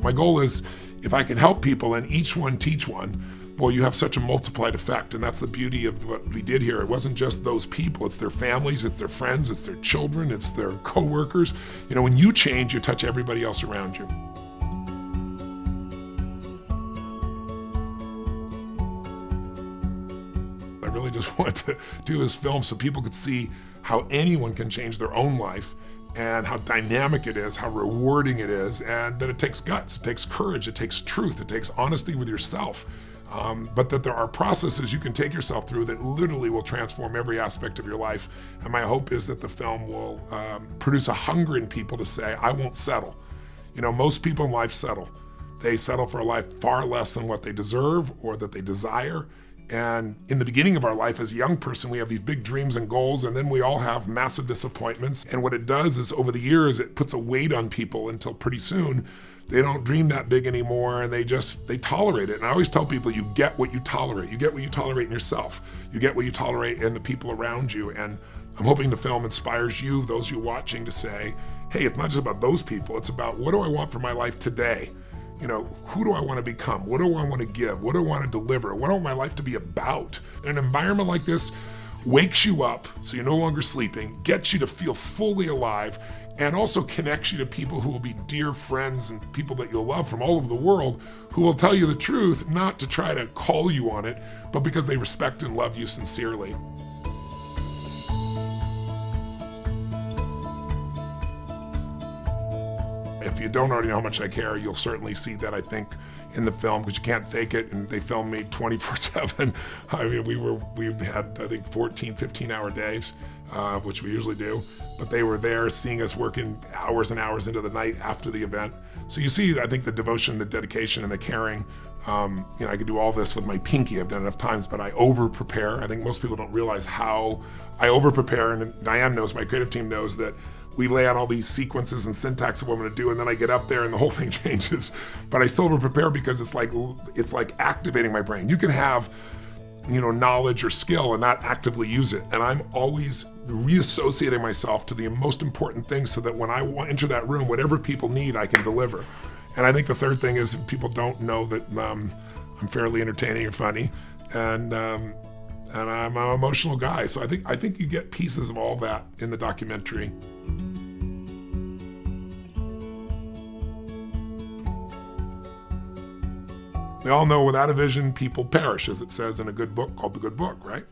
My goal is, if I can help people and each one teach one, boy, you have such a multiplied effect. And that's the beauty of what we did here. It wasn't just those people, it's their families, it's their friends, it's their children, it's their coworkers. You know, when you change, you touch everybody else around you. I really just wanted to do this film so people could see how anyone can change their own life, and how dynamic it is, how rewarding it is, and that it takes guts, it takes courage, it takes truth, it takes honesty with yourself. But that there are processes you can take yourself through that literally will transform every aspect of your life. And my hope is that the film will produce a hunger in people to say, I won't settle. You know, most people in life settle. They settle for a life far less than what they deserve or that they desire. And in the beginning of our life as a young person, we have these big dreams and goals, and then we all have massive disappointments. And what it does is, over the years, it puts a weight on people until pretty soon they don't dream that big anymore, and they tolerate it. And I always tell people, you get what you tolerate. You get what you tolerate in yourself. You get what you tolerate in the people around you. And I'm hoping the film inspires you, those you watching, to say, hey, it's not just about those people, it's about, what do I want for my life today? You know, who do I want to become? What do I want to give? What do I want to deliver? What do I want my life to be about? And an environment like this wakes you up so you're no longer sleeping, gets you to feel fully alive, and also connects you to people who will be dear friends and people that you'll love from all over the world, who will tell you the truth, not to try to call you on it, but because they respect and love you sincerely. If you don't already know how much I care, you'll certainly see that, I think, in the film, because you can't fake it, and they filmed me 24/7. I mean, we had, I think, 14, 15-hour days, which we usually do, but they were there seeing us working hours and hours into the night after the event. So you see, I think, the devotion, the dedication, and the caring. You know, I could do all this with my pinky. I've done it enough times, but I over-prepare. I think most people don't realize how I over-prepare, and Diane knows, my creative team knows, that we lay out all these sequences and syntax of what I'm gonna do, and then I get up there and the whole thing changes. But I still over-prepare because it's like activating my brain. You can have, you know, knowledge or skill and not actively use it. And I'm always reassociating myself to the most important things so that when I enter that room, whatever people need, I can deliver. And I think the third thing is, people don't know that I'm fairly entertaining or funny, and I'm an emotional guy. So I think you get pieces of all that in the documentary. We all know, without a vision, people perish, as it says in a good book called The Good Book, right?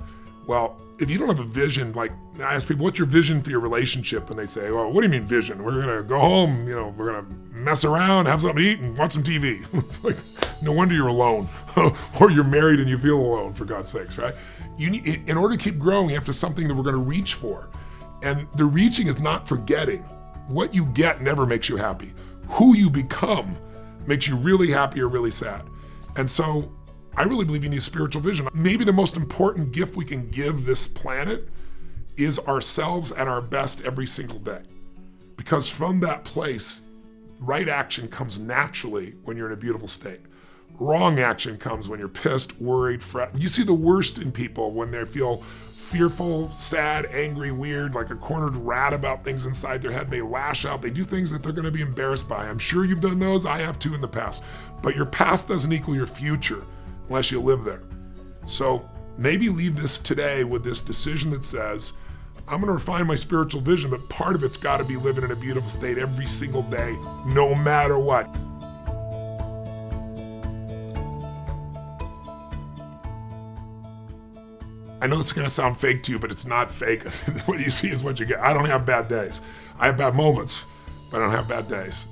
Well, if you don't have a vision, like, I ask people, what's your vision for your relationship? And they say, well, what do you mean vision? We're gonna go home, you know, we're gonna mess around, have something to eat, and watch some TV. It's like, no wonder you're alone. Or you're married and you feel alone, for God's sakes, right? You need, in order to keep growing, you have to something that we're gonna reach for. And the reaching is not forgetting. What you get never makes you happy. Who you become makes you really happy or really sad. And so I really believe you need spiritual vision. Maybe the most important gift we can give this planet is ourselves at our best every single day. Because from that place, right action comes naturally when you're in a beautiful state. Wrong action comes when you're pissed, worried, fret. You see the worst in people when they feel fearful, sad, angry, weird, like a cornered rat about things inside their head. They lash out, they do things that they're gonna be embarrassed by. I'm sure you've done those, I have too in the past. But your past doesn't equal your future unless you live there. So maybe leave this today with this decision that says, I'm gonna refine my spiritual vision, but part of it's gotta be living in a beautiful state every single day, no matter what. I know it's gonna sound fake to you, but it's not fake. What you see is what you get. I don't have bad days. I have bad moments, but I don't have bad days.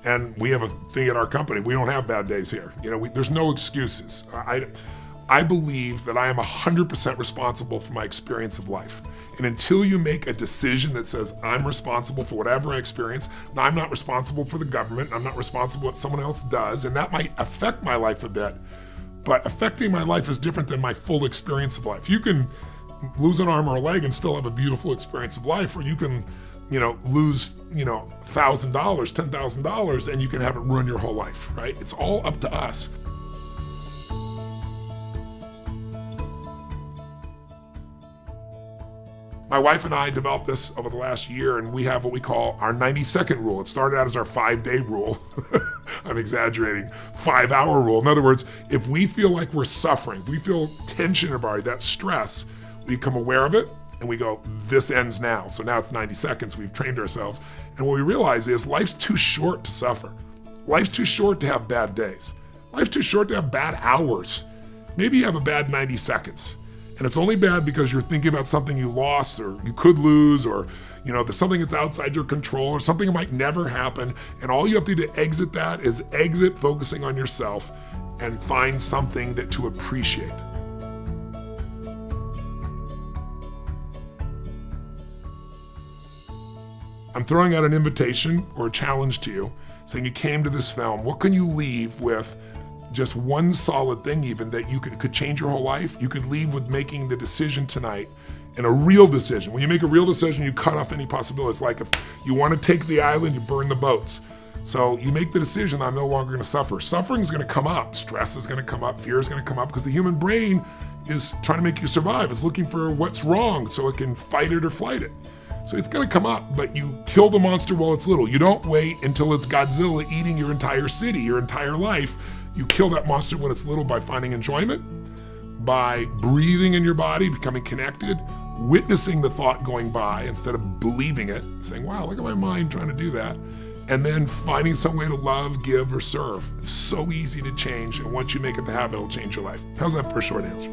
And we have a thing at our company, we don't have bad days here. You know, there's no excuses. I believe that I am 100% responsible for my experience of life. And until you make a decision that says, I'm responsible for whatever I experience, now I'm not responsible for the government, I'm not responsible for what someone else does, and that might affect my life a bit. But affecting my life is different than my full experience of life. You can lose an arm or a leg and still have a beautiful experience of life, or you can, you know, lose, you know, $1,000, $10,000, and you can have it ruin your whole life, right? It's all up to us. My wife and I developed this over the last year, and we have what we call our 90-second rule. It started out as our 5-day rule, I'm exaggerating, 5-hour rule. In other words, if we feel like we're suffering, if we feel tension in our body, that stress, we become aware of it and we go, this ends now. So now it's 90 seconds, we've trained ourselves. And what we realize is life's too short to suffer. Life's too short to have bad days. Life's too short to have bad hours. Maybe you have a bad 90 seconds. And it's only bad because you're thinking about something you lost or you could lose, or there's something that's outside your control, or something that might never happen. And all you have to do to exit that is exit focusing on yourself and find something to appreciate. I'm throwing out an invitation or a challenge to you, saying you came to this film. What can you leave with? Just one solid thing even that you could change your whole life. You could leave with making the decision tonight, and a real decision. When you make a real decision, you cut off any possibilities. Like if you want to take the island, you burn the boats. So you make the decision, I'm no longer going to suffer. Suffering is going to come up. Stress is going to come up. Fear is going to come up, because the human brain is trying to make you survive. It's looking for what's wrong so it can fight it or flight it. So it's going to come up, but you kill the monster while it's little. You don't wait until it's Godzilla eating your entire city, your entire life. You kill that monster when it's little by finding enjoyment, by breathing in your body, becoming connected, witnessing the thought going by instead of believing it, saying, wow, look at my mind trying to do that, and then finding some way to love, give, or serve. It's so easy to change, and once you make it the habit, it'll change your life. How's that for a short answer?